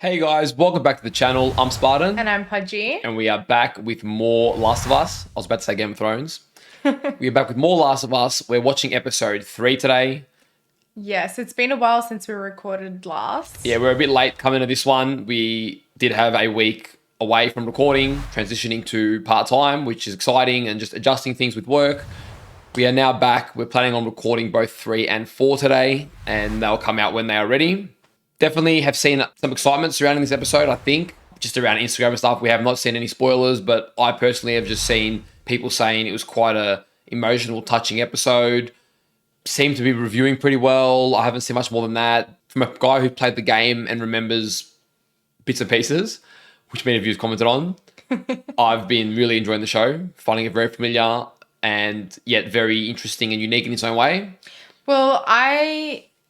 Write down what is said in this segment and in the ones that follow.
Hey guys, welcome back to the channel. I'm Spartan. And I'm Pudgey. And we are back with more Last of Us. I was about to say Game of Thrones. We are back with more Last of Us. We're watching episode 3 today. Yes, it's been a while since we recorded last. Yeah, we're a bit late coming to this one. We did have a week away from recording, transitioning to part-time, which is exciting, and just adjusting things with work. We are now back. We're planning on recording both 3 and 4 today, and they'll come out when they are ready. Definitely have seen some excitement surrounding this episode, I think, just around Instagram and stuff. We have not seen any spoilers, but I personally have just seen people saying it was quite a emotional, touching episode. Seemed to be reviewing pretty well. I haven't seen much more than that. From a guy who played the game and remembers bits and pieces, which many of you have commented on, I've been really enjoying the show, finding it very familiar and yet very interesting and unique in its own way. Well,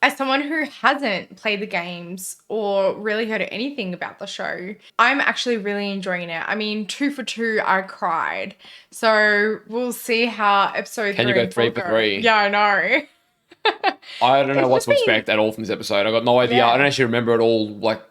as someone who hasn't played the games or really heard anything about the show, I'm actually really enjoying it. I mean, 2 for 2, I cried. So we'll see how episode 3 Can you go 3 for 3? Yeah, I know. I don't know what to expect at all from this episode. I got no idea. Yeah. I don't actually remember at all, like,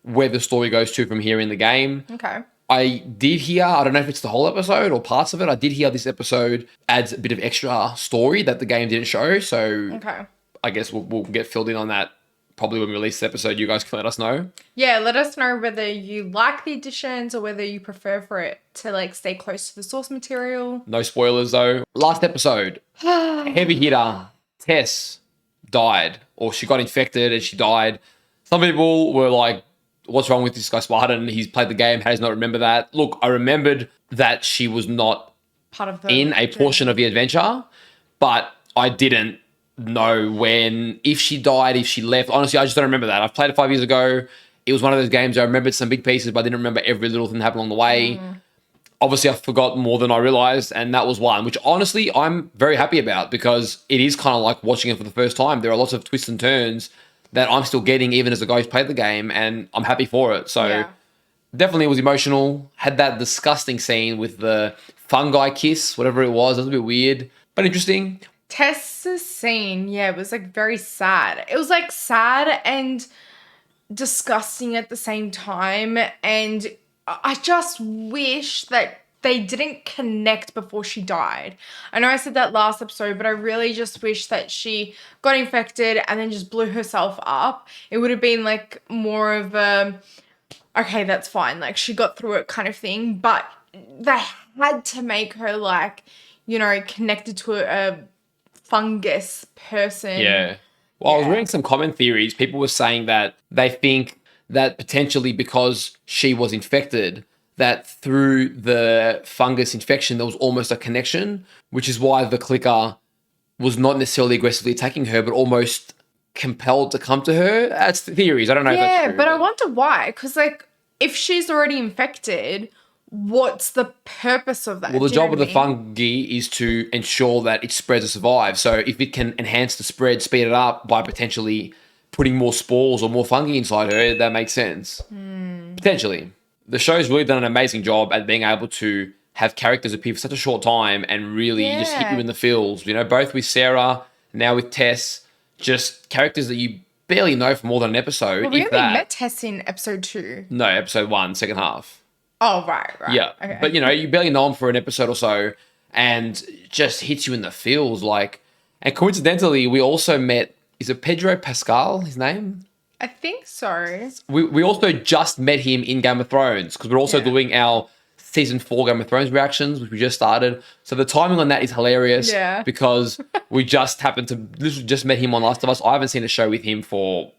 where the story goes to from here in the game. Okay. I did hear, I don't know if it's the whole episode or parts of it, I did hear this episode adds a bit of extra story that the game didn't show. So Okay. I guess we'll get filled in on that probably when we release the episode. You guys can let us know. Yeah, let us know whether you like the additions or whether you prefer for it to like stay close to the source material. No spoilers though. Last episode, heavy hitter, Tess died, or she got infected and she died. Some people were like, what's wrong with this guy Spartan? He's played the game, how does he not remember that? Look, I remembered that she was not Part of the in a portion of the adventure, but I didn't know when, if she died, if she left. Honestly, I just don't remember that. I've played it 5 years ago. It was one of those games I remembered some big pieces, but I didn't remember every little thing that happened along the way. Obviously, I forgot more than I realized, and that was one, which honestly, I'm very happy about because it is kind of like watching it for the first time. There are lots of twists and turns that I'm still getting even as a guy who's played the game, and I'm happy for it. So Yeah. definitely was emotional. Had that disgusting scene with the fungi kiss, whatever it was. It was a bit weird, but interesting. Tess's scene, yeah, it was like very sad. It was like sad and disgusting at the same time. And I just wish that they didn't connect before she died. I know I said that last episode, but I really just wish that she got infected and then just blew herself up. It would have been like more of a, okay, that's fine. Like she got through it kind of thing. But they had to make her like, you know, connected to a fungus person. Yeah. Well, I was Yeah. reading some comment theories. People were saying that they think that potentially because she was infected, that through the fungus infection, there was almost a connection, which is why the clicker was not necessarily aggressively attacking her, but almost compelled to come to her. That's the theories. I don't know if that's Yeah, true. but I wonder why. Because, like, if she's already infected, what's the purpose of that? Well, the Do you know job of what the I mean? fungi is to ensure that it spreads and survives. So if it can enhance the spread, speed it up by potentially putting more spores or more fungi inside her, that makes sense. Potentially. The show's really done an amazing job at being able to have characters appear for such a short time and really just hit you Yeah. in the feels. You know, both with Sarah, now with Tess, just characters that you barely know for more than an episode. Well, we if only that. met Tess in episode 2. No, episode 1, second half. Oh, right. Yeah. Okay. But, you know, you barely know him for an episode or so and just hits you in the feels. Like, and coincidentally, we also met, is it Pedro Pascal, his name? I think so. We also just met him in Game of Thrones because we're also Yeah. doing our season 4 Game of Thrones reactions, which we just started. So the timing on that is hilarious Yeah. because we just happened to literally just met him on Last of Us. I haven't seen a show with him for,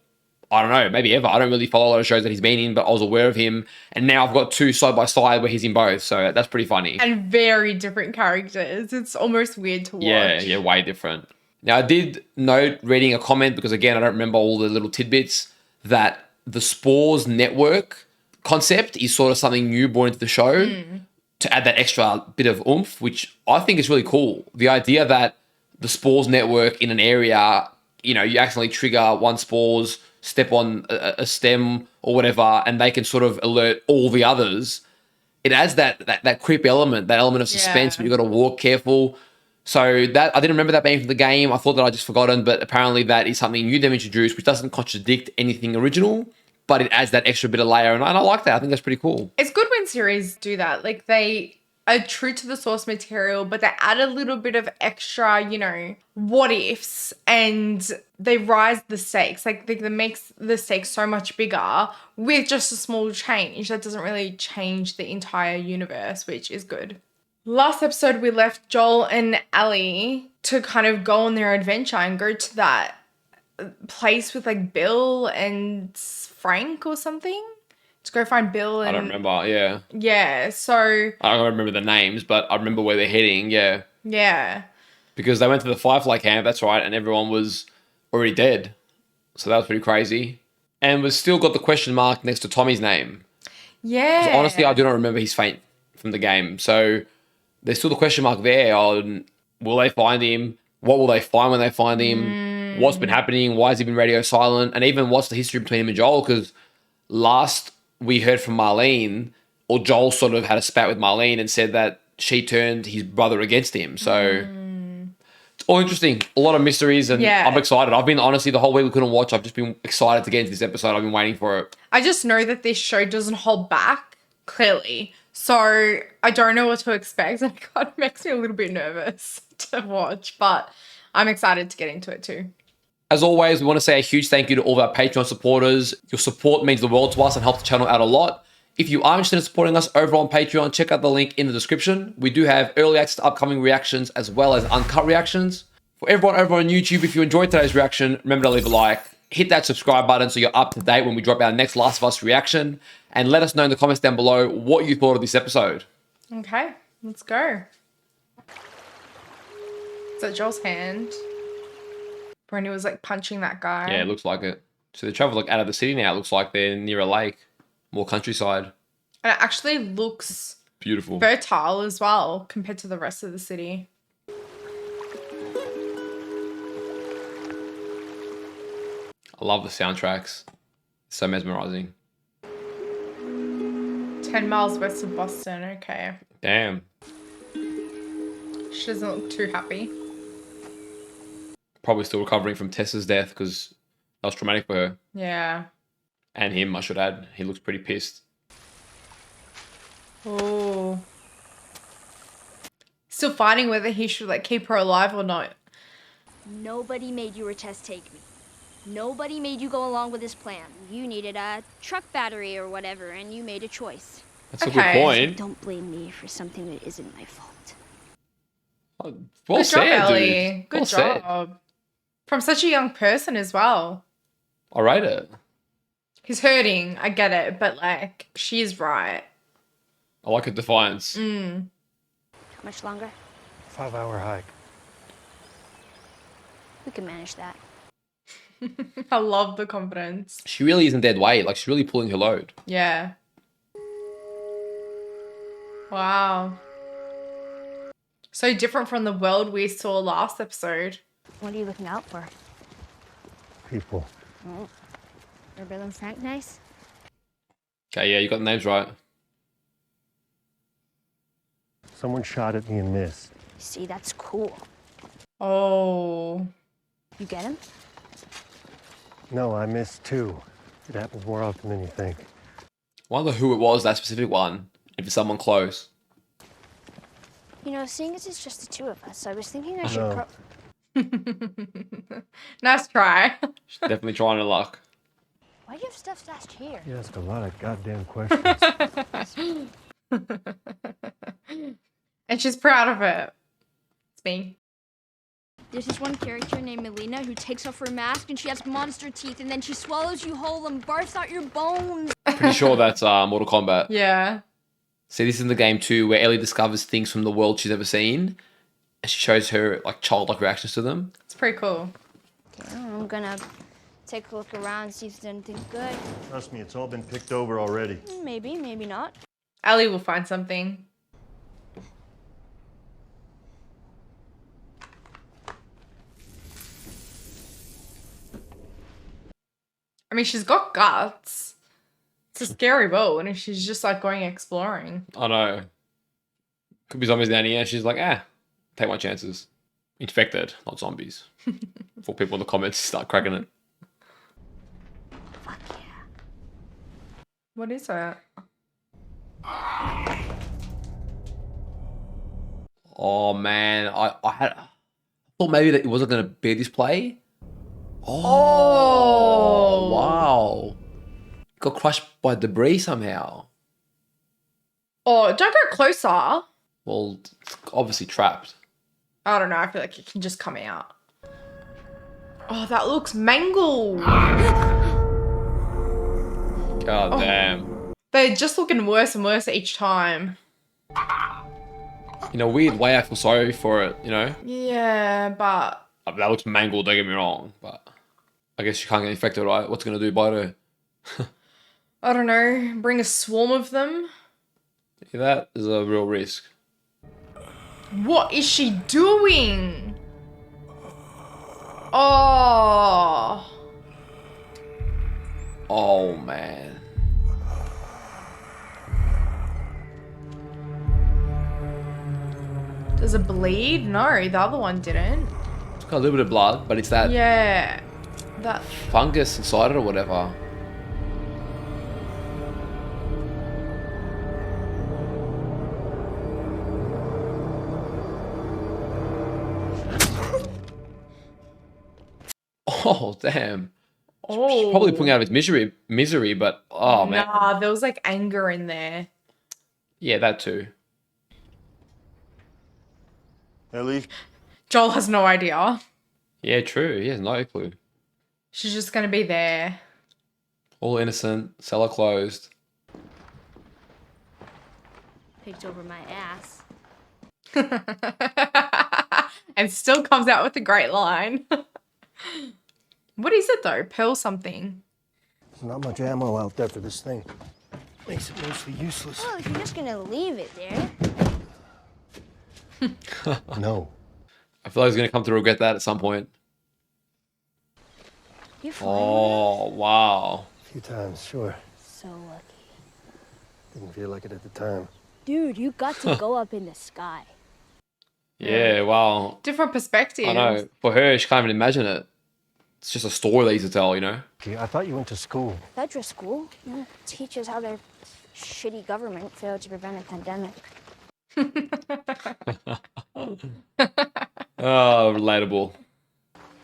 I don't know, maybe ever. I don't really follow a lot of shows that he's been in, but I was aware of him. And now I've got 2 side by side where he's in both. So that's pretty funny. And very different characters. It's almost weird to watch. Yeah, way different. Now, I did note reading a comment, because again, I don't remember all the little tidbits, that the Spores network concept is sort of something new born into the show to add that extra bit of oomph, which I think is really cool. The idea that the Spores network in an area, you know, you accidentally trigger one Spores, step on a stem or whatever, and they can sort of alert all the others. It adds that creep element, that element of suspense, Yeah. but you've got to walk careful. So that I didn't remember that being from the game. I thought that I just forgotten, but apparently that is something new they've introduced, which doesn't contradict anything original. but it adds that extra bit of layer. And I like that. I think that's pretty cool. It's good when series do that. Like they are true to the source material, but they add a little bit of extra, you know, what ifs, and they rise the stakes. Like they makes the stakes so much bigger with just a small change that doesn't really change the entire universe, which is good. Last episode, we left Joel and Ellie to kind of go on their adventure and go to that place with like Bill and Frank or something. To go find Bill and... I don't remember, yeah. Yeah, so... I don't remember the names, but I remember where they're heading, yeah. Yeah. Because they went to the Firefly camp, that's right, and everyone was already dead. So that was pretty crazy. And we've still got the question mark next to Tommy's name. Yeah. Honestly, I do not remember his fate from the game. So there's still the question mark there on will they find him? What will they find when they find him? What's been happening? Why has he been radio silent? And even what's the history between him and Joel? Because last we heard from Marlene, or Joel sort of had a spat with Marlene and said that she turned his brother against him. So it's all interesting. A lot of mysteries, and I'm excited. I've been, honestly, the whole week we couldn't watch, I've just been excited to get into this episode. I've been waiting for it. I just know that this show doesn't hold back, clearly. So I don't know what to expect, and it kind of makes me a little bit nervous to watch, but I'm excited to get into it too. As always, we want to say a huge thank you to all of our Patreon supporters. Your support means the world to us and helps the channel out a lot. If you are interested in supporting us over on Patreon, check out the link in the description. We do have early access to upcoming reactions as well as uncut reactions. For everyone over on YouTube, if you enjoyed today's reaction, remember to leave a like, hit that subscribe button so you're up to date when we drop our next Last of Us reaction, and let us know in the comments down below what you thought of this episode. Okay, let's go. Is that Joel's hand? Brenda was like punching that guy. Yeah, it looks like it. So they travel like out of the city now. It looks like they're near a lake, more countryside. And it actually looks beautiful, fertile as well compared to the rest of the city. I love the soundtracks. It's so mesmerizing. 10 miles west of Boston. Okay. Damn. She doesn't look too happy. Probably still recovering from Tessa's death because that was traumatic for her. Yeah. And him, I should add. He looks pretty pissed. Oh. Still fighting whether he should like keep her alive or not. Nobody made you or Tess take me. Nobody made you go along with this plan. You needed a truck battery or whatever, and you made a choice. That's a good point. Don't blame me for something that isn't my fault. Well Good said, job, Ellie. dude. Good Well job. said. From such a young person as well. I rate it. He's hurting, I get it, but like, she's right. I like her defiance. How much longer? 5-hour hike. We can manage that. I love the confidence. She really isn't dead weight. Like, she's really pulling her load. Yeah. Wow. So different from the world we saw last episode. What are you looking out for? People. Oh, are Bill and Frank nice? Okay, yeah, you got the names right. Someone shot at me and missed. See, that's cool. Oh. You get him? No, I missed too. It happens more often than you think. Wonder who it was, that specific one. If it's someone close. You know, seeing as it's just the two of us, I was thinking I should No. Nice try. She's definitely trying her luck. Why do you have stuff stashed here? You ask a lot of goddamn questions. And she's proud of it. It's me. There's this one character named Melina who takes off her mask and she has monster teeth and then she swallows you whole and barfs out your bones. Pretty sure that's Mortal Kombat. Yeah. See, this is in the game too, where Ellie discovers things from the world she's never seen, and she shows her like childlike reactions to them. It's pretty cool. Okay, I'm gonna take a look around, see if there's anything good. Trust me, it's all been picked over already. Maybe, maybe not. Ellie will find something. I mean, she's got guts. It's a scary world, and she's just like going exploring. I know. Could be zombies down here. She's like, take my chances. Infected, not zombies. For people in the comments start cracking it. Fuck yeah. What is it? Oh man, I thought maybe that it wasn't gonna be a display. Oh. Wow. Got crushed by debris somehow. Oh, don't go closer. Well, it's obviously trapped. I don't know. I feel like it can just come out. Oh, that looks mangled. God damn. They're just looking worse and worse each time. In a weird way, I feel sorry for it, you know? Yeah, but That looks mangled, don't get me wrong, but I guess you can't get infected, right? What's it gonna do by her? I don't know. Bring a swarm of them. Yeah, that is a real risk. What is she doing? Oh. Oh man. Does it bleed? No, the other one didn't. It's got a little bit of blood, but it's that Yeah. That. fungus inside it or whatever. Oh damn. Oh. Probably pulling out of his misery, but oh man. Nah, there was like anger in there. Yeah, that too. Ellie? Joel has no idea. Yeah, true. He has no clue. She's just gonna be there. All innocent, cellar closed. Picked over my ass. And still comes out with a great line. What is it though? Pearl something. There's not much ammo out there for this thing. Makes it mostly useless. Oh, you're just gonna leave it there. No. I feel like he's gonna come to regret that at some point. You're fine. Oh wow. A few times, sure. So lucky. Didn't feel like it at the time. Dude, you got to go up in the sky. Yeah, wow. Different perspective. I know. For her, she can't even imagine it. It's just a story they used to tell, you know? Okay, I thought you went to school. Federal school, teaches how their shitty government failed to prevent a pandemic. Oh, relatable.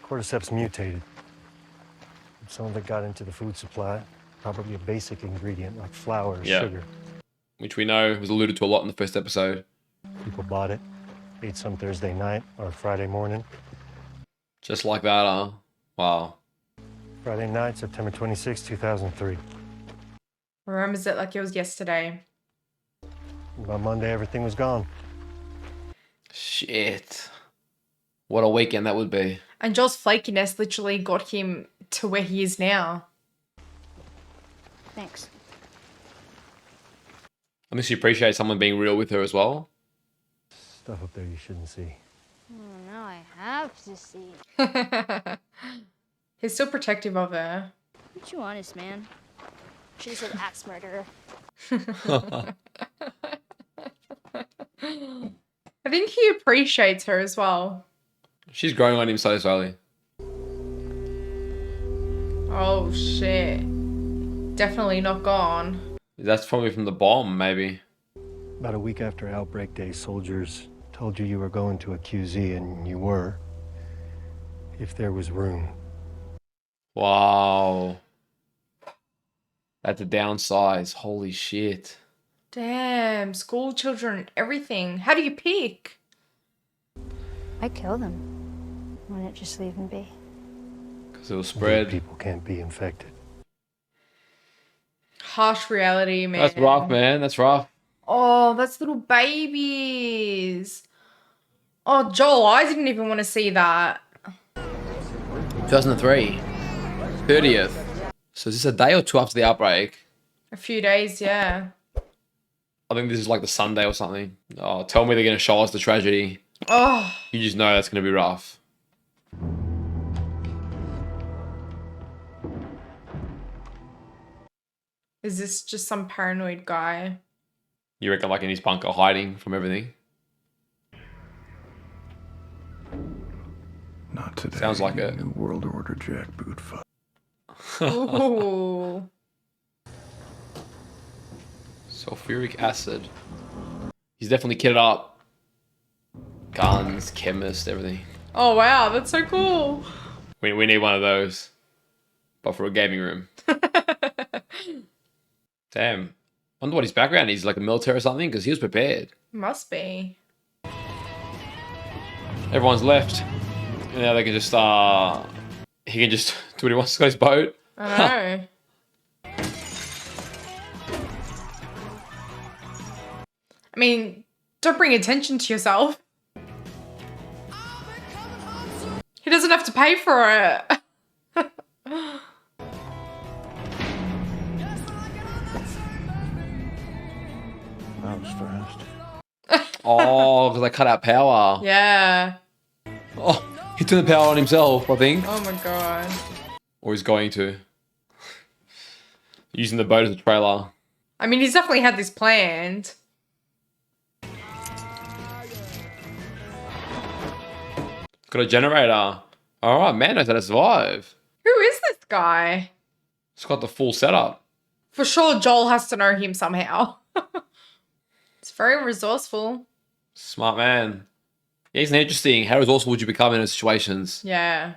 Cordyceps mutated. Some of it got into the food supply. Probably a basic ingredient like flour or Yeah. sugar. Which we know was alluded to a lot in the first episode. People bought it, ate some Thursday night or Friday morning. Just like that, wow. Friday night, September 26, 2003. Remembers it like it was yesterday. By Monday, everything was gone. Shit. What a weekend that would be. And Joel's flakiness literally got him to where he is now. Thanks. I mean, she appreciates someone being real with her as well. Stuff up there you shouldn't see. Oh, now I have to see. He's still protective of her. Aren't you honest, man? Should've said axe murderer. I think he appreciates her as well. She's growing on him so slowly. Oh shit. Definitely not gone. That's probably from the bomb, maybe. About a week after Outbreak Day, soldiers told you were going to a QZ, and you were. If there was room. Wow. That's a downsize. Holy shit. Damn, school children, everything. How do you pick? I kill them. Why not just leave them be? Because it will Weird spread. people can't be infected. Harsh reality, man. That's rough, man. That's rough. Oh, that's little babies. Oh, Joel, I didn't even want to see that. 2003. 30th. So is this a day or two after the outbreak? A few days, yeah. I think this is like the Sunday or something. Oh, tell me they're going to show us the tragedy. Oh, You just know that's going to be rough. is this just some paranoid guy? You reckon like in his bunker hiding from everything? Not today. Sounds like you it. New world order jackboot fuck. Ooh. Sulfuric acid. He's definitely kitted up. Guns, chemist, everything. Oh wow, that's so cool. We need one of those. But for a gaming room. Damn. Wonder what his background is, like a military or something, because he was prepared. Must be. Everyone's left. And now they can just, he can just do what he wants to his boat. I know. I mean, don't bring attention to yourself. He doesn't have to pay for it. That was fast. Oh, because they cut out power. Yeah. Oh, he turned the power on himself, I think. Oh my god. Or he's going to. Using the boat as a trailer. I mean, he's definitely had this planned. Got a generator. Alright, man knows how to survive. Who is this guy? It's got the full setup. For sure, Joel has to know him somehow. It's very resourceful. Smart man. Yeah, he's interesting. How resourceful would you become in those situations? Yeah.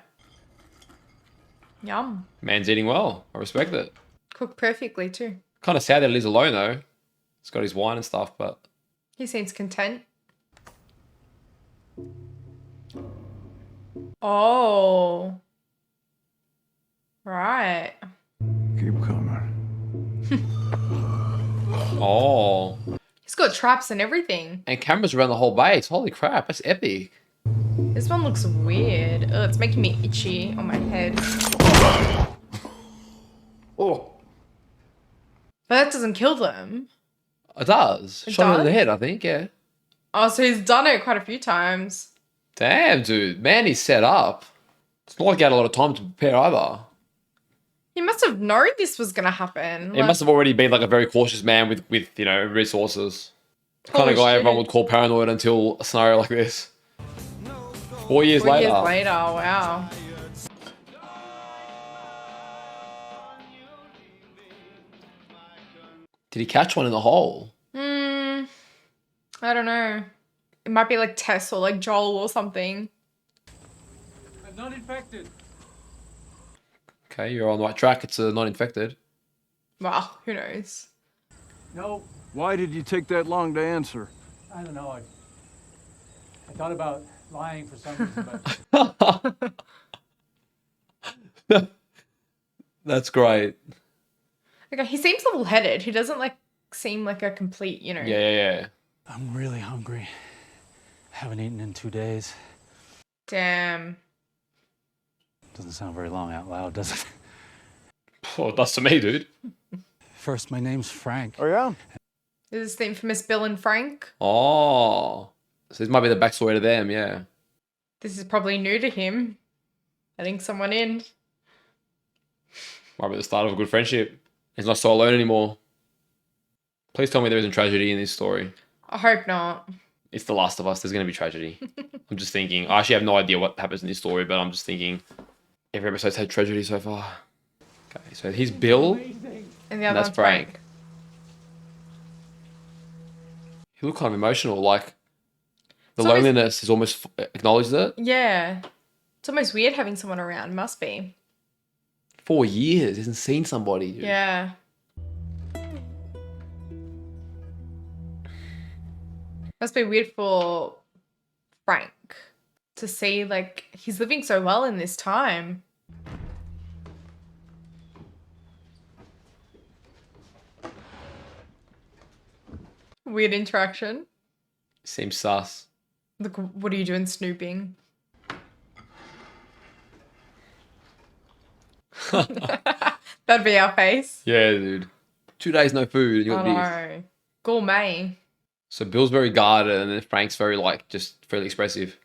Yum. Man's eating well. I respect it. Cooked perfectly too. Kind of sad that he lives alone though. He's got his wine and stuff, but He seems content. Oh. Right. Keep coming. oh. He's got traps and everything. And cameras around the whole base. Holy crap, that's epic. This one looks weird. Ugh, it's making me itchy on my head. Oh. But that doesn't kill them. It does. It Shot him in the does? head, I think, yeah. Oh, so he's done it quite a few times. Damn, dude. Man, he's set up. It's not like he had a lot of time to prepare either. He must have known this was gonna happen. He must have already been like a very cautious man with you know, resources. The kind Holy of guy shit. everyone would call paranoid until a scenario like this. 4 years 4 later. years later, wow. Did he catch one in the hole? I don't know. It might be like Tess or like Joel or something. I'm not infected. Okay, you're on the right track. It's not infected. Well, who knows? No, Why did you take that long to answer? I don't know. I thought about lying for some reason, but That's great. Okay, he seems level-headed. He doesn't like seem like a complete, you know. Yeah. I'm really hungry. Haven't eaten in 2 days. Damn. Doesn't sound very long out loud, does it? Oh, that's to me, dude. First, my name's Frank. Oh, yeah? This is the infamous Bill and Frank. Oh. So this might be the backstory to them, yeah. This is probably new to him. Letting someone in. Might be the start of a good friendship. He's not so alone anymore. Please tell me there isn't tragedy in this story. I hope not. It's The Last of Us. There's going to be tragedy. I'm just thinking. I actually have no idea what happens in this story, but I'm just thinking every episode's had tragedy so far. Okay, so he's Bill, And the and other that's one's Frank. He looked kind of emotional, like the It's always- loneliness is almost acknowledged it. Yeah. It's almost weird having someone around. Must be. 4 years, he hasn't seen somebody. Dude. Yeah. Must be weird for Frank to see, like, he's living so well in this time. Weird interaction. Seems sus. Look, what are you doing snooping? That'd be our face. Yeah, dude. 2 days no food. And you I got this. know. Gourmet. So Bill's very guarded, and then Frank's very like just fairly expressive.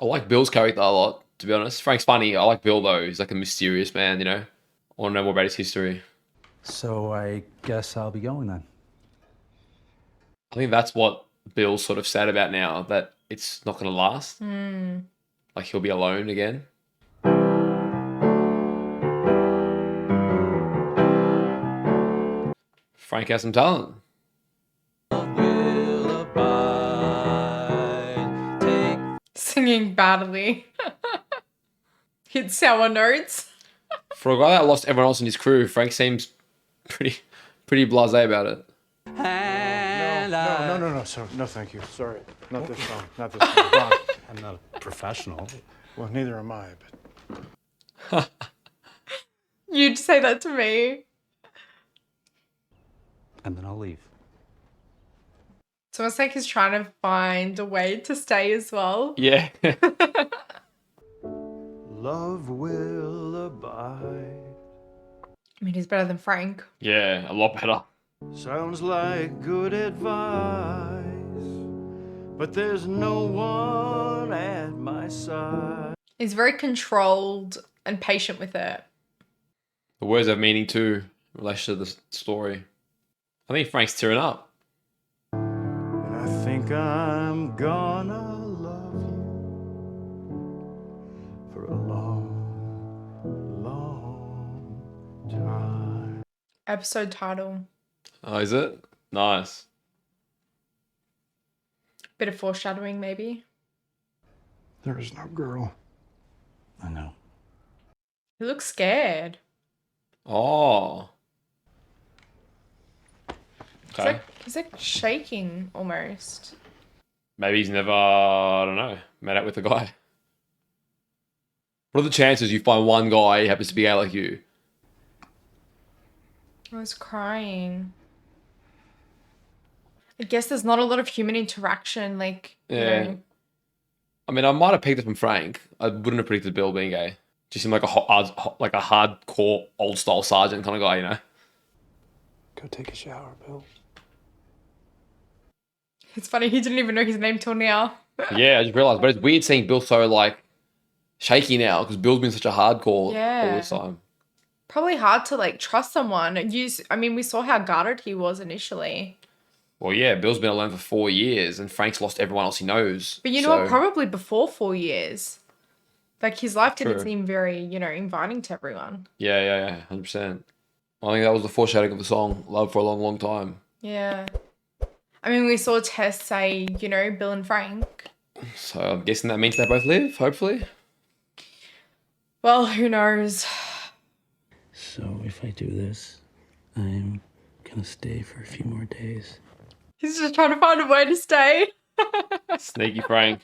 I like Bill's character a lot, to be honest. Frank's funny. I like Bill though. He's like a mysterious man, you know. I want to know more about his history. So I guess I'll be going then. I think that's what Bill's sort of sad about now, that it's not going to last. Like he'll be alone again. Frank has some talent. Will abide. Take Singing badly. Hit sour notes. For a guy that lost everyone else in his crew, Frank seems pretty blasé about it. No, sir. No, thank you. Sorry. Not this song. Not this song. I'm not a professional. Well, neither am I, but You'd say that to me. And then I'll leave. It's almost like he's trying to find a way to stay as well. Yeah. love will abide. I mean, he's better than Frank. Yeah, a lot better. Sounds like good advice, but there's no one at my side. He's very controlled and patient with it. The words have meaning too in relation to the story. I think Frank's tearing up. And I think I'm gonna love you for a long, long time. Episode title. Oh, is it? Nice. Bit of foreshadowing, maybe. There is no girl. I know. He looks scared. Oh. Okay. He's like shaking almost. Maybe he's never, I don't know, met out with a guy. What are the chances you find one guy who happens to be gay like you? I was crying. I guess there's not a lot of human interaction, like, Yeah. you know. I mean, I might have picked it from Frank. I wouldn't have predicted Bill being gay. Just seemed like a hardcore old style sergeant kind of guy, you know. Go take a shower, Bill. It's funny, he didn't even know his name till now. Yeah, I just realized. But it's weird seeing Bill so like shaky now because Bill's been such a hardcore all this time. Probably hard to like trust someone. I mean, we saw how guarded he was initially. Well, yeah, Bill's been alone for 4 years, and Frank's lost everyone else he knows. But you know what? Probably before 4 years. Like, his life didn't True. seem very, inviting to everyone. Yeah, 100%. I think that was the foreshadowing of the song "Love for a Long, Long Time." Yeah. I mean, we saw Tess say, Bill and Frank. So I'm guessing that means they both live. Hopefully. Well, who knows? So if I do this, I'm gonna stay for a few more days. He's just trying to find a way to stay. Sneaky Frank.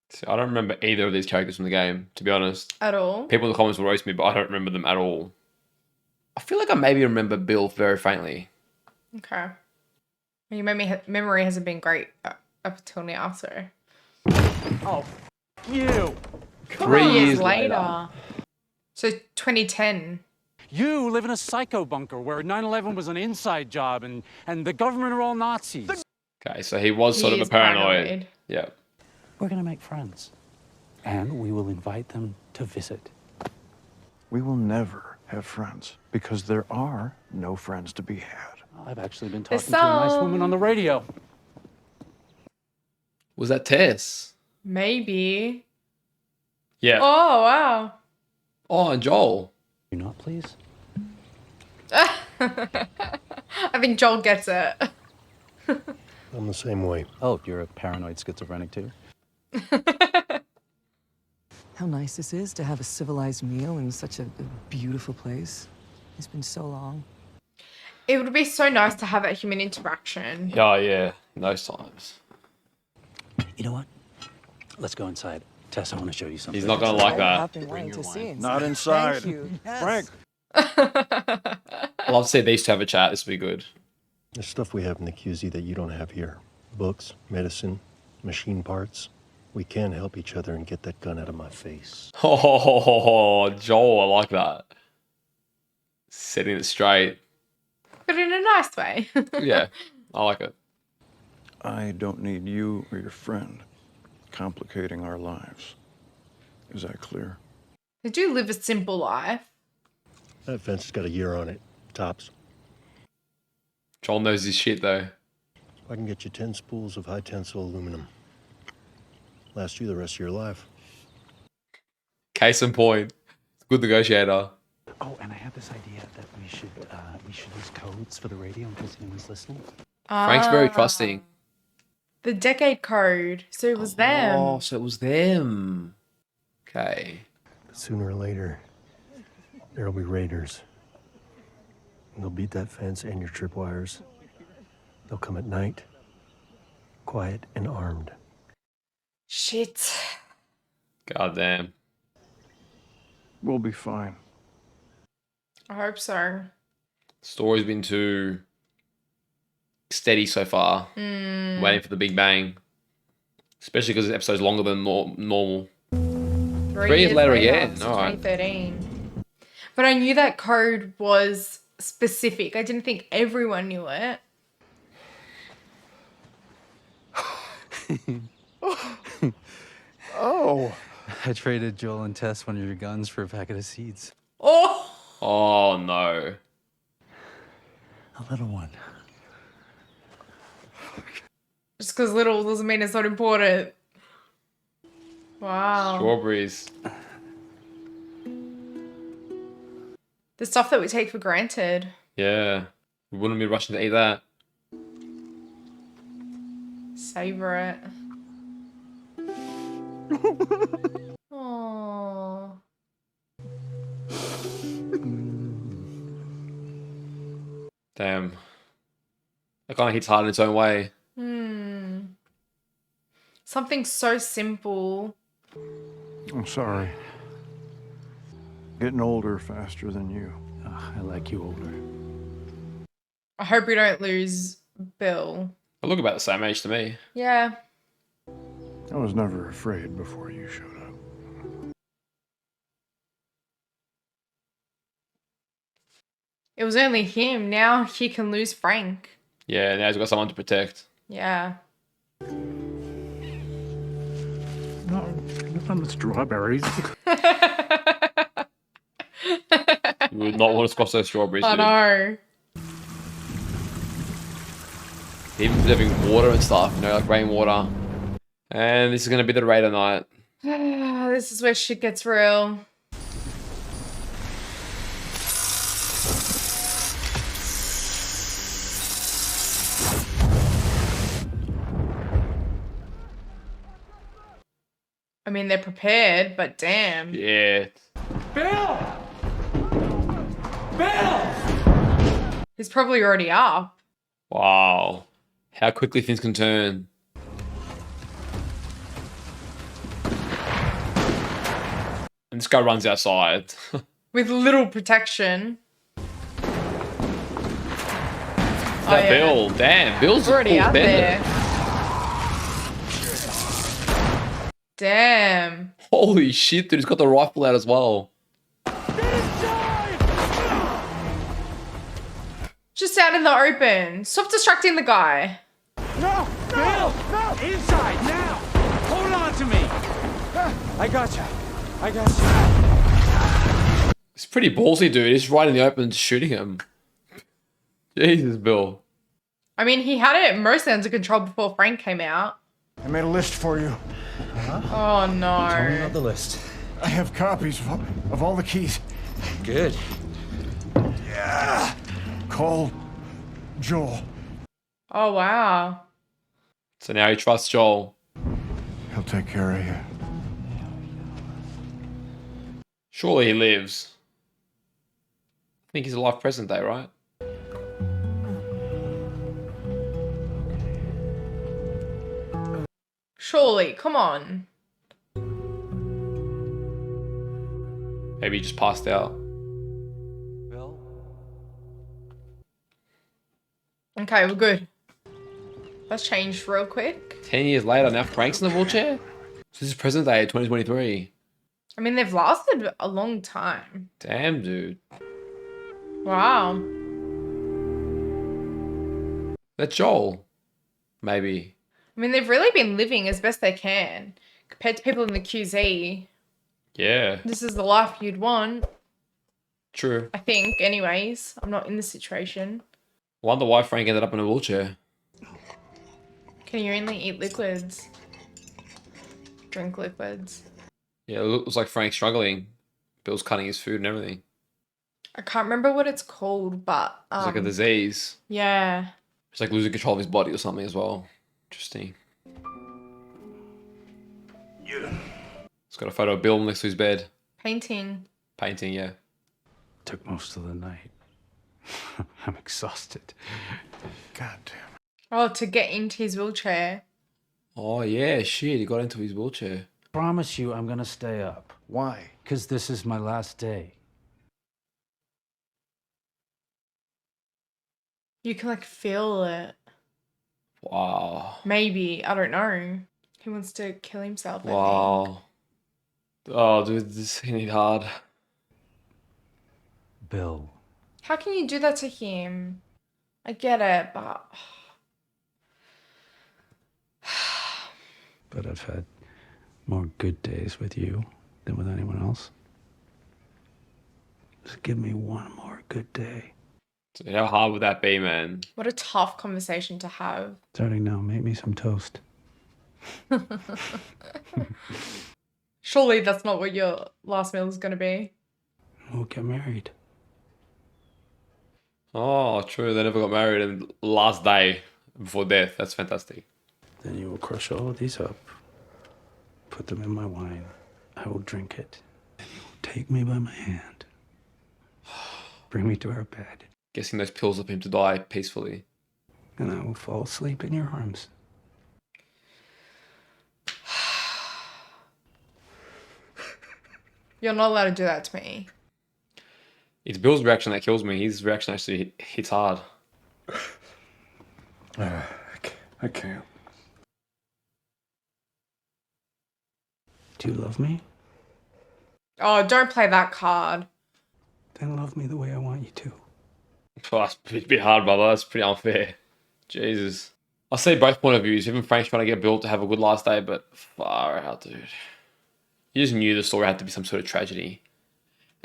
So I don't remember either of these characters from the game, to be honest. At all. People in the comments will roast me, but I don't remember them at all. I feel like I maybe remember Bill very faintly. Okay. Your memory hasn't been great up until now, so. Oh, you. 3 years later. So 2010. You live in a psycho bunker where 9/11 was an inside job and the government are all Nazis. Okay, so he was sort He of is a paranoid. Yeah. We're gonna make friends. And we will invite them to visit. We will never have friends because there are no friends to be had. I've actually been There's talking to a nice some- woman on the radio. Was that Tess? Maybe. Yeah. Oh, wow. Oh, and Joel. You not, please? I think Joel gets it. I'm the same way. Oh, you're a paranoid schizophrenic too? How nice this is to have a civilized meal in such a beautiful place. It's been so long. It would be so nice to have that human interaction. Yeah, in those times. You know what? Let's go inside. Tess, I want to show you something. He's not going to like I've that. been wanting to see it. Not inside. Thank you. Yes. Frank, I'd love to see these two have a chat. This would be good. There's stuff we have in the QZ that you don't have here. Books, medicine, machine parts. We can help each other and get that gun out of my face. Oh, Joel, I like that. Setting it straight. But in a nice way. Yeah, I like it. I don't need you or your friend complicating our lives. Is that clear? They do live a simple life. That fence has got a year on it. Tops. Joel knows his shit, though. I can get you 10 spools of high tensile aluminum. Last you the rest of your life. Case in point. Good negotiator. Oh, and I had this idea that we should use codes for the radio in case anyone's listening. Frank's very trusting. The decade code. So it was Oh, them. so it was them. Okay. But sooner or later, there'll be raiders. And they'll beat that fence and your tripwires. They'll come at night, quiet and armed. Shit. Goddamn. We'll be fine. I hope so. Story's been too steady so far. Waiting for the big bang. Especially because this episode's longer than normal. 3 years later again. So All right. 2013. But I knew that code was specific. I didn't think everyone knew it. Oh! I traded Joel and Tess one of your guns for a packet of seeds. Oh! Oh, no. A little one. Just because little doesn't mean it's not important. Wow. Strawberries. The stuff that we take for granted. Yeah. We wouldn't be rushing to eat that. Savor it. Oh. Damn. That kind of hits hard in its own way. Something so simple. I'm sorry. Getting older faster than you. I like you older. I hope we don't lose Bill. They look about the same age to me. Yeah. I was never afraid before you showed up. It was only him. Now he can lose Frank. Yeah, now he's got someone to protect. Yeah. Not on the strawberries. You would not want to squash those strawberries, I dude. know. Even preserving water and stuff, you know, like rainwater. And this is going to be the Raider night. This is where shit gets real. I mean, they're prepared, but damn. Yeah. Bill! Bill! He's probably already up. Wow. How quickly things can turn. And this guy runs outside. With little protection. That Bill. Damn, Bill's Already a cool out bender. there. Damn. Holy shit, dude. He's got the rifle out as well. Just out in the open. Stop distracting the guy. No! Bill! No! Inside, now! Hold on to me! I gotcha. I gotcha. It's pretty ballsy, dude. He's right in the open shooting him. Jesus, Bill. I mean, he had it mostly under control before Frank came out. I made a list for you. Oh, no. Tell me about the list. I have copies of all the keys. Good. Yeah. Call Joel. Oh, wow. So now he trusts Joel. He'll take care of you. Surely he lives. I think he's alive present day, right? Surely, come on. Maybe he just passed out. Bill? Okay, we're good. That's changed real quick. 10 years later, now Frank's in the wheelchair? This is present day, 2023. I mean, they've lasted a long time. Damn, dude. Wow. That's Joel. Maybe. I mean, they've really been living as best they can. Compared to people in the QZ, Yeah, this is the life you'd want. true. I think, anyways. I'm not in this situation. Wonder why Frank ended up in a wheelchair. Can you only eat liquids? Drink liquids. Yeah, it looks like Frank's struggling. Bill's cutting his food and everything. I can't remember what it's called, but It's like a disease. yeah. It's like losing control of his body or something as well. Interesting. It's got a photo of Bill next to his bed. Painting. Painting, yeah. Took most of the night. I'm exhausted. God damn it. Oh, to get into his wheelchair. Oh, yeah, shit. He got into his wheelchair. Promise you I'm gonna stay up. Why? Because this is my last day. You can like feel it. Wow. Maybe. I don't know. He wants to kill himself, I think. Wow. Oh, dude, this hit it hard. Bill. How can you do that to him? I get it, but But I've had more good days with you than with anyone else. Just give me one more good day. So how hard would that be, man? what a tough conversation to have. Starting now, make me some toast. Surely that's not what your last meal is going to be. We'll get married. Oh, true. They never got married, and last day before death. That's fantastic. Then you will crush all of these up, put them in my wine. I will drink it. Then you will take me by my hand, bring me to our bed, Guessing those pills will for him to die peacefully. and I will fall asleep in your arms. You're not allowed to do that to me. It's Bill's reaction that kills me. His reaction actually hits hard. I can't. Do you love me? Oh, don't play that card. Then love me the way I want you to. Oh, that's a bit hard, brother. That's pretty unfair. Jesus. I see both point of views. Even Frank's trying to get Bill to have a good last day, but far out, dude. You just knew the story had to be some sort of tragedy.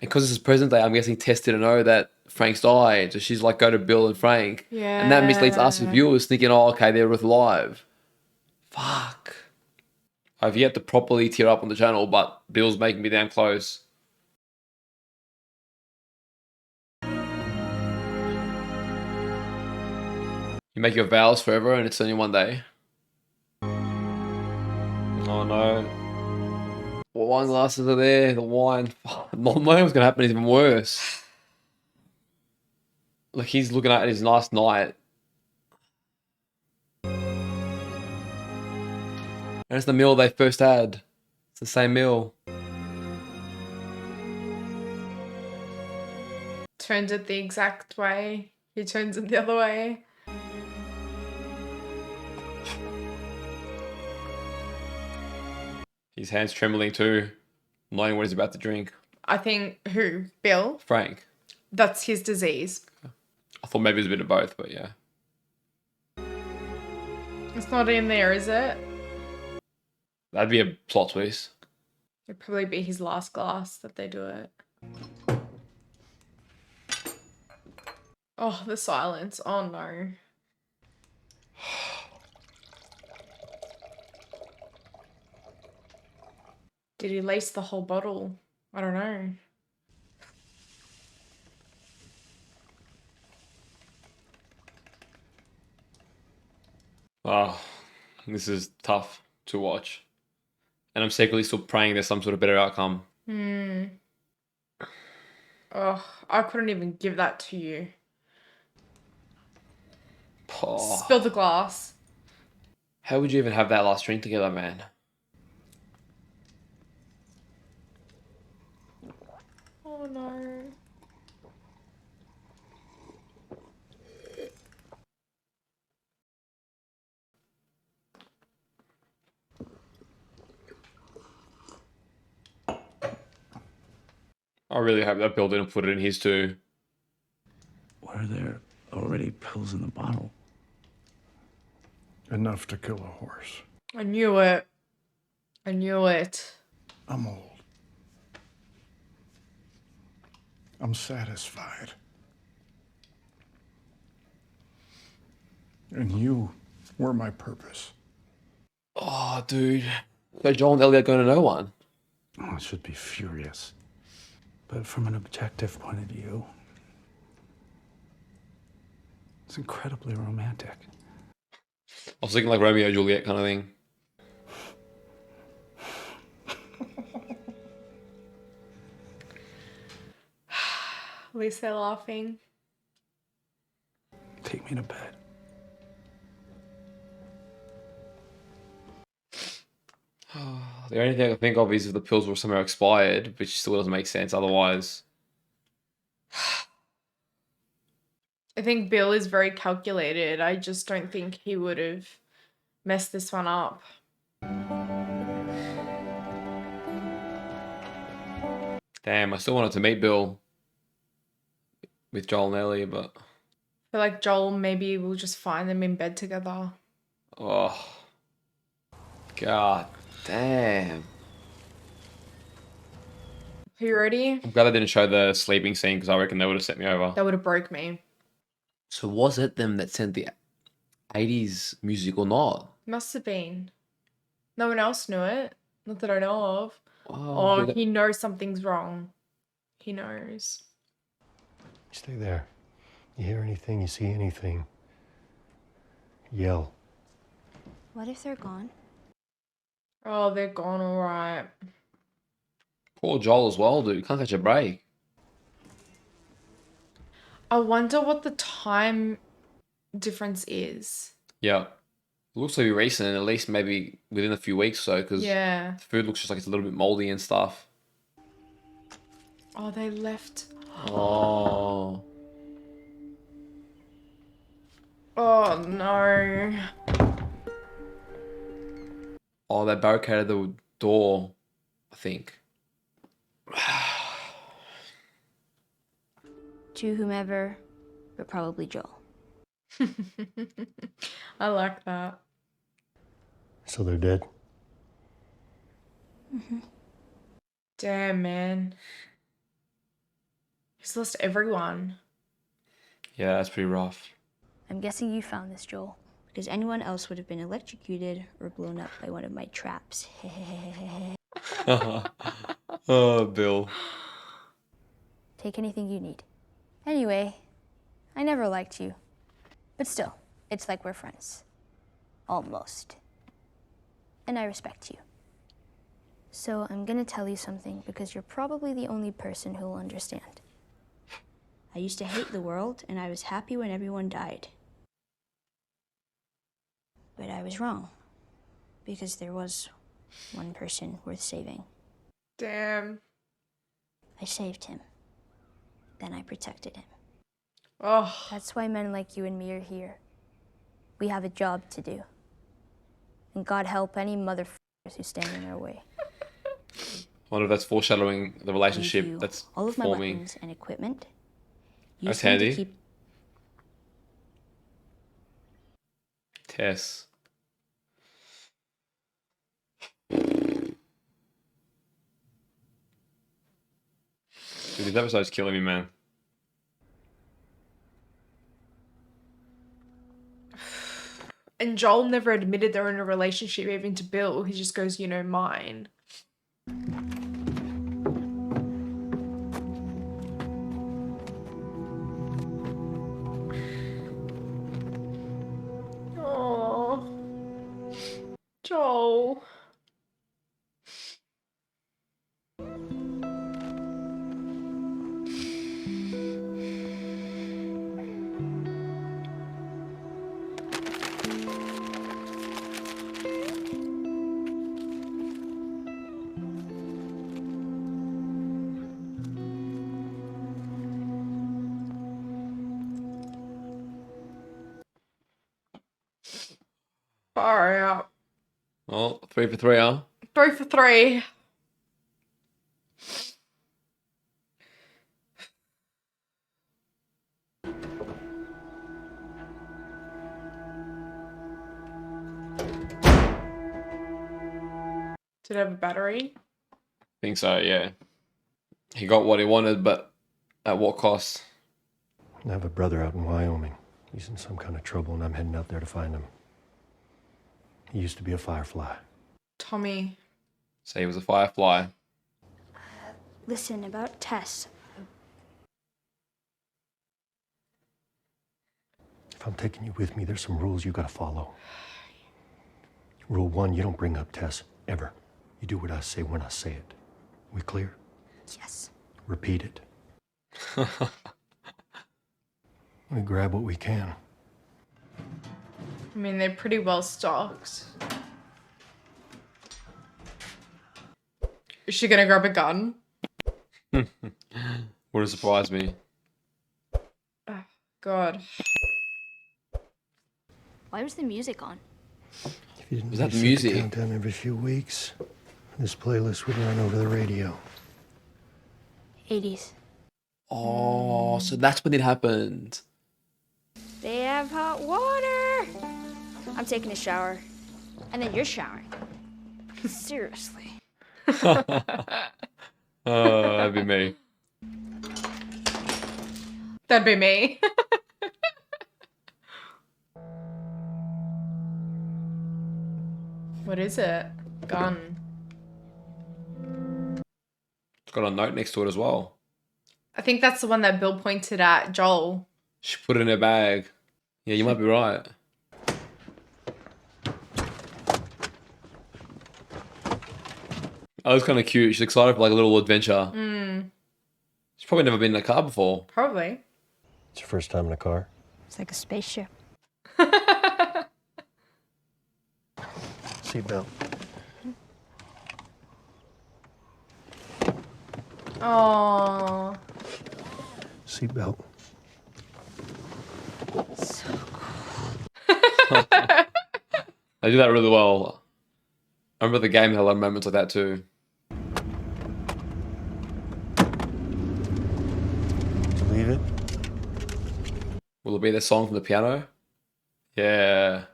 And because this is present day, I'm guessing Tess didn't know that Frank's died. So she's like, go to Bill and Frank. Yeah. And that misleads us as viewers thinking, oh, okay, they're both alive. Fuck. I've yet to properly tear up on the channel, but Bill's making me damn close. You make your vows forever and it's only one day. Oh no. What wine glasses are there? The wine. Not knowing what's going to happen is even worse. Like he's looking at his last night. And it's the meal they first had. It's the same meal. Turns it the exact way. He turns it the other way. His hand's trembling too, knowing what he's about to drink. I think who? Bill? Frank. That's his disease. I thought maybe it was a bit of both, but yeah. It's not in there, is it? That'd be a plot twist. It'd probably be his last glass that they do it. Oh, the silence. Oh no. Did he lace the whole bottle? I don't know. Oh, this is tough to watch. And I'm secretly still praying there's some sort of better outcome. Oh, I couldn't even give that to you. Oh, Spill the glass. how would you even have that last drink together, man? Oh no. I really hope that Bill didn't put it in his too. Were there already pills in the bottle? Enough to kill a horse. I knew it. I knew it. I'm old. I'm satisfied. And you were my purpose. Oh, dude. So Joel and Elliot going to no one. Oh, I should be furious. But from an objective point of view, It's incredibly romantic. I was thinking like Romeo and Juliet kind of thing. At least they're laughing. Take me to bed. The only thing I can think of is if the pills were somehow expired, which still doesn't make sense otherwise. I think Bill is very calculated. I just don't think he would have messed this one up. Damn, I still wanted to meet Bill with Joel and Ellie, but I feel like Joel maybe will just find them in bed together. oh, god damn. Are you ready? I'm glad they didn't show the sleeping scene because I reckon they would have set me over. That would have broke me. So was it them that sent the 80s music or not? Must have been. No one else knew it. Not that I know of. Oh, Oh, did he knows something's wrong. He knows. Stay there. You hear anything, you see anything, yell. What if they're gone? Oh, they're gone, all right. Poor Joel as well, dude. Can't catch a break. I wonder what the time difference is. Yeah. It looks to be recent, at least maybe within a few weeks or so, because Yeah. the food looks just like it's a little bit moldy and stuff. Oh, they left. Oh. Oh, no. Oh, they barricaded the door, I think. To whomever, but probably Joel. I like that. So they're dead? Damn, man. He's lost everyone. Yeah, that's pretty rough. I'm guessing you found this, Joel, because anyone else would have been electrocuted or blown up by one of my traps. Oh, Bill. Take anything you need. Anyway, I never liked you. But still, it's like we're friends. Almost. And I respect you. So I'm gonna tell you something because you're probably the only person who'll understand. I used to hate the world, and I was happy when everyone died. But I was wrong, because there was one person worth saving. Damn. I saved him. Then I protected him. Oh, That's why men like you and me are here. We have a job to do. And God help any motherfuckers who stand in our way. Wonder if that's foreshadowing the I relationship give you that's all of my forming. weapons and equipment. That's Use them to handy. keep Tess. Dude, this episode's killing me, man. and Joel never admitted they're in a relationship even to Bill. He just goes, mine. Oh, Joel. Far out. Well, 3 for 3, huh? 3 for 3. Did it have a battery? Think so, yeah. He got what he wanted, but at what cost? I have a brother out in Wyoming. He's in some kind of trouble, and I'm heading out there to find him. He used to be a firefly. Tommy. So he was a firefly. Listen, about Tess. If I'm taking you with me, there's some rules you gotta follow. Rule 1, you don't bring up Tess, ever. You do what I say when I say it. We clear? Yes. Repeat it. We grab what we can. I mean, they're pretty well stocked. Is she gonna grab a gun? Wouldn't surprise me. Oh, God. Why was the music on? If you didn't Was that reset the music? countdown every few weeks, this playlist would run over the radio. 80s. Oh, so that's when it happened. They have hot water. I'm taking a shower. And then you're showering. Seriously. Oh, that'd be me. That'd be me. What is it? Gun. It's got a note next to it as well. I think that's the one that Bill pointed at Joel. She put it in her bag. Yeah, you might be right. Oh, it's kind of cute. She's excited for like a little adventure. She's probably never been in a car before. Probably. It's your first time in a car? It's like a spaceship. Seatbelt. Oh. Seatbelt. They do that really well. I remember the game had a lot of moments like that too. Leave it. Will it be the song from the piano? Yeah.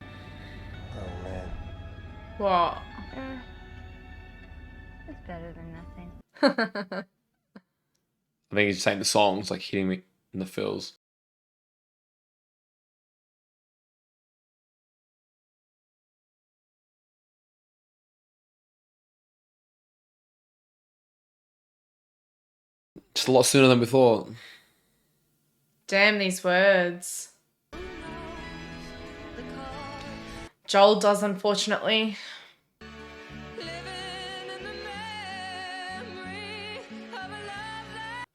Oh, man. What? It's better than nothing. I think he's saying the song's like hitting me in the feels. Just a lot sooner than we thought. Damn these words. Joel does, unfortunately.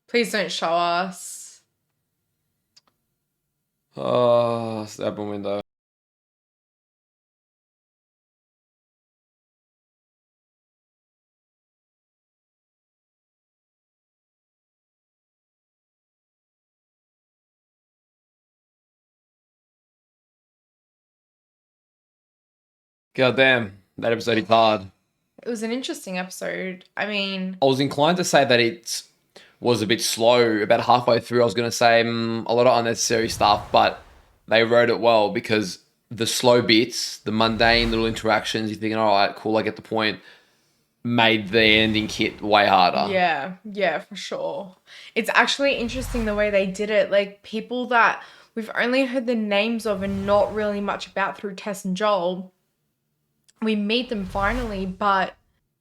Please don't show us. Oh, it's the open window. God damn, that episode is hard. It was an interesting episode. I mean, I was inclined to say that it was a bit slow. About halfway through, I was going to say a lot of unnecessary stuff, but they wrote it well because the slow bits, the mundane little interactions, you're thinking, all right, cool, I get the point, made the ending hit way harder. yeah, for sure. It's actually interesting the way they did it. Like, people that we've only heard the names of and not really much about through Tess and Joel, we meet them finally, but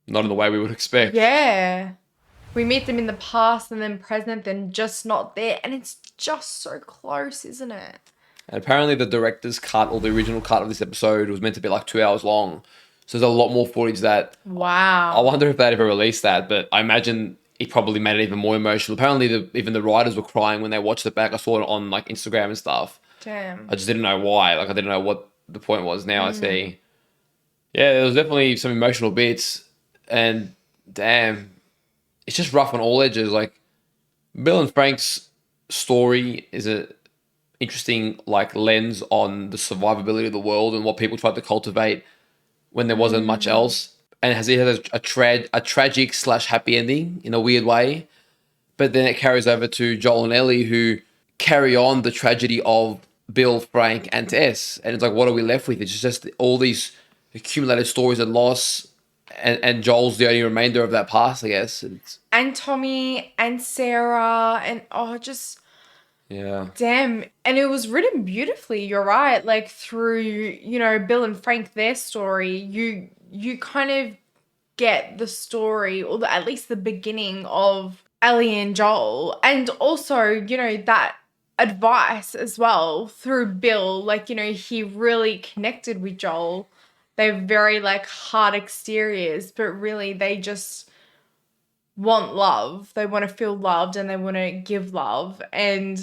Not in the way we would expect. yeah, we meet them in the past and then present, then just not there. And it's just so close, isn't it? And apparently the director's cut or the original cut of this episode was meant to be like 2 hours long. So there's a lot more footage that Wow. I wonder if they'd ever released that, but I imagine it probably made it even more emotional. Apparently even the writers were crying when they watched it back. I saw it on like Instagram and stuff. Damn. I just didn't know why. Like I didn't know what the point was. Now I see. Yeah, there was definitely some emotional bits, and damn, it's just rough on all edges. Like Bill and Frank's story is a interesting like lens on the survivability of the world and what people tried to cultivate when there wasn't much else, and it has a tragic / happy ending in a weird way, but then it carries over to Joel and Ellie who carry on the tragedy of Bill, Frank, and Tess, and it's like, what are we left with? It's just all these accumulated stories of loss, and Joel's the only remainder of that past, I guess. And Tommy and Sarah and just Yeah. damn. And it was written beautifully, you're right. Like through, Bill and Frank, their story, you kind of get the story, or at least the beginning of Ellie and Joel. And also, that advice as well through Bill. Like, you know, he really connected with Joel. They're very like hard exteriors, but really they just want love. They want to feel loved and they want to give love. And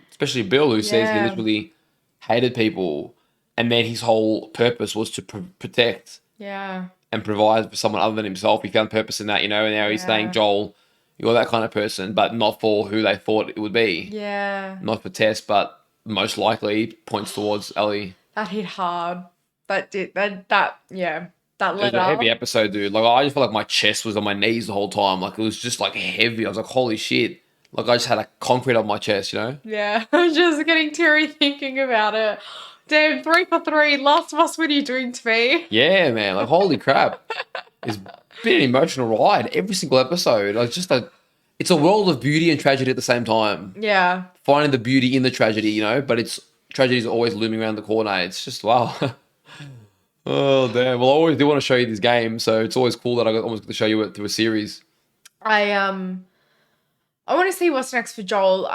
Especially Bill, who says he Yeah. literally hated people, and then his whole purpose was to protect yeah, and provide for someone other than himself. He found purpose in that, you know, and now he's saying, Yeah. Joel, you're that kind of person, but not for who they thought it would be. yeah, Not for Tess, but most likely points towards Ellie. that hit hard. That yeah, that It was letter. a heavy episode, dude. Like, I just felt like my chest was on my knees the whole time. Like, it was just, like, heavy. I was like, holy shit. Like, I just had a concrete on my chest, you know? Yeah, I'm just getting teary thinking about it. Damn, 3 for 3. Last of Us, what are you doing to me? Yeah, man. Like, holy crap. It's been an emotional ride. Every single episode. Like, just it's a world of beauty and tragedy at the same time. Yeah, Finding the beauty in the tragedy, you know? But tragedy's always looming around the corner. It's just, wow. Oh, damn. Well, I always do want to show you this game, so it's always cool that I almost get to show you it through a series. I want to see what's next for Joel.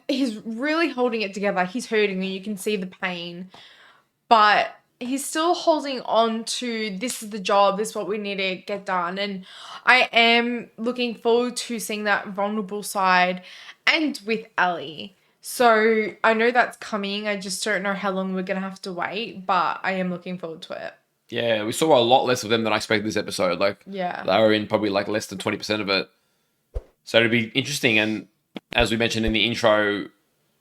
He's really holding it together. He's hurting and you can see the pain, but he's still holding on to this is the job, this is what we need to get done. And I am looking forward to seeing that vulnerable side and with Ellie. So I know that's coming. I just don't know how long we're going to have to wait, but I am looking forward to it. Yeah, we saw a lot less of them than I expected this episode. Like, Yeah. they were in probably like less than 20% of it. So it'll be interesting. And as we mentioned in the intro,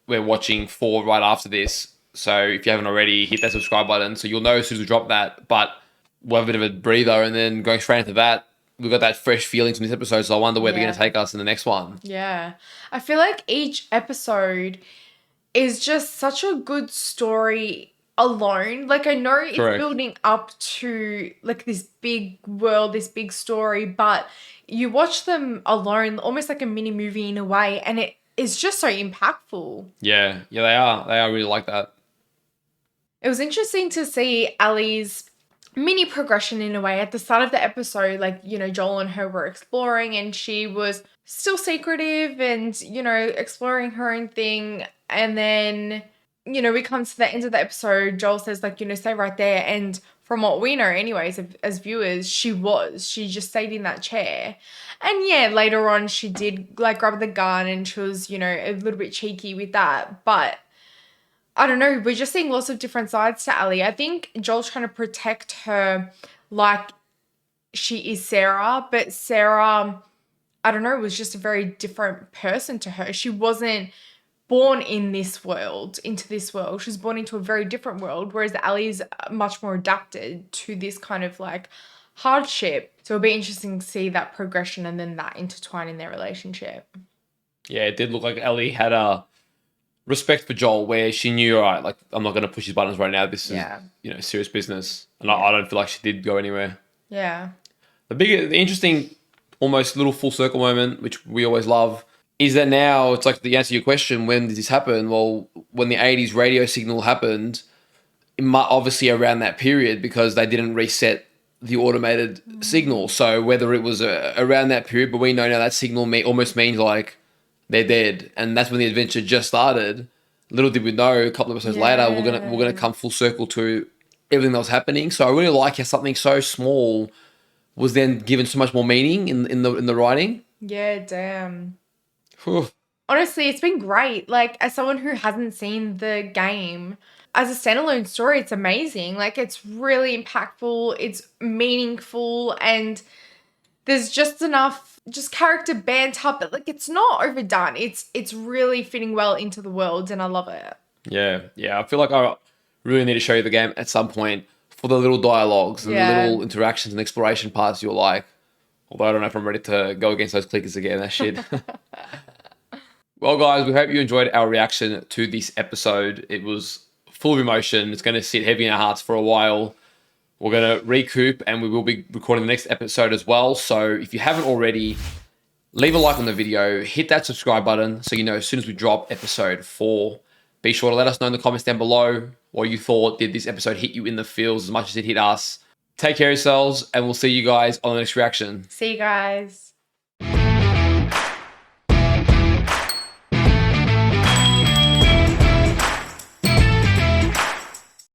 we're watching 4 right after this. So if you haven't already, hit that subscribe button so you'll know as soon as we drop that. But we'll have a bit of a breather and then going straight into that. We've got that fresh feelings from this episode, so I wonder where they're Yeah. going to take us in the next one. Yeah. I feel like each episode is just such a good story alone. Like, I know it's Correct. building up to like this big world, this big story, but you watch them alone, almost like a mini movie in a way, and it is just so impactful. Yeah, they are. They are really like that. It was interesting to see Ellie's mini progression in a way. At the start of the episode, like, you know, Joel and her were exploring and she was still secretive and, you know, exploring her own thing. And then, you know, we come to the end of the episode, Joel says, like, you know, stay right there. And from what we know anyways, as viewers, she just stayed in that chair. And yeah, later on she did like grab the gun and she was, you know, a little bit cheeky with that. But I don't know, we're just seeing lots of different sides to Ellie. I think Joel's trying to protect her like she is Sarah, but Sarah, I don't know, was just a very different person to her. She wasn't born in this world, into this world. She was born into a very different world, whereas Ellie's much more adapted to this kind of like hardship. So it'll be interesting to see that progression and then that intertwine in their relationship. Yeah, it did look like Ellie had a respect for Joel where she knew, all right, like, I'm not going to push his buttons right now. This is, Yeah. you know, serious business. And I don't feel like she did go anywhere. Yeah. The interesting, almost little full circle moment, which we always love, is that now it's like the answer to your question, when did this happen? Well, when the 80s radio signal happened, obviously around that period, because they didn't reset the automated signal. So whether it was around that period, but we know now that signal almost means like they're dead, and that's when the adventure just started. Little did we know, a couple of episodes later, we're gonna come full circle to everything that was happening. So I really like how something so small was then given so much more meaning in the writing. Yeah, damn. Whew. Honestly, it's been great. Like, as someone who hasn't seen the game, as a standalone story, it's amazing. Like, it's really impactful, it's meaningful, and there's just enough character banter, but like, it's not overdone. It's really fitting well into the world, and I love it. Yeah. I feel like I really need to show you the game at some point for the little dialogues and the little interactions and exploration parts you'll like. Although I don't know if I'm ready to go against those clickers again. That shit. Well, guys, we hope you enjoyed our reaction to this episode. It was full of emotion. It's going to sit heavy in our hearts for a while. We're going to recoup and we will be recording the next episode as well. So if you haven't already, leave a like on the video, hit that subscribe button so you know as soon as we drop episode 4. Be sure to let us know in the comments down below what you thought. Did this episode hit you in the feels as much as it hit us? Take care of yourselves and we'll see you guys on the next reaction. See you guys.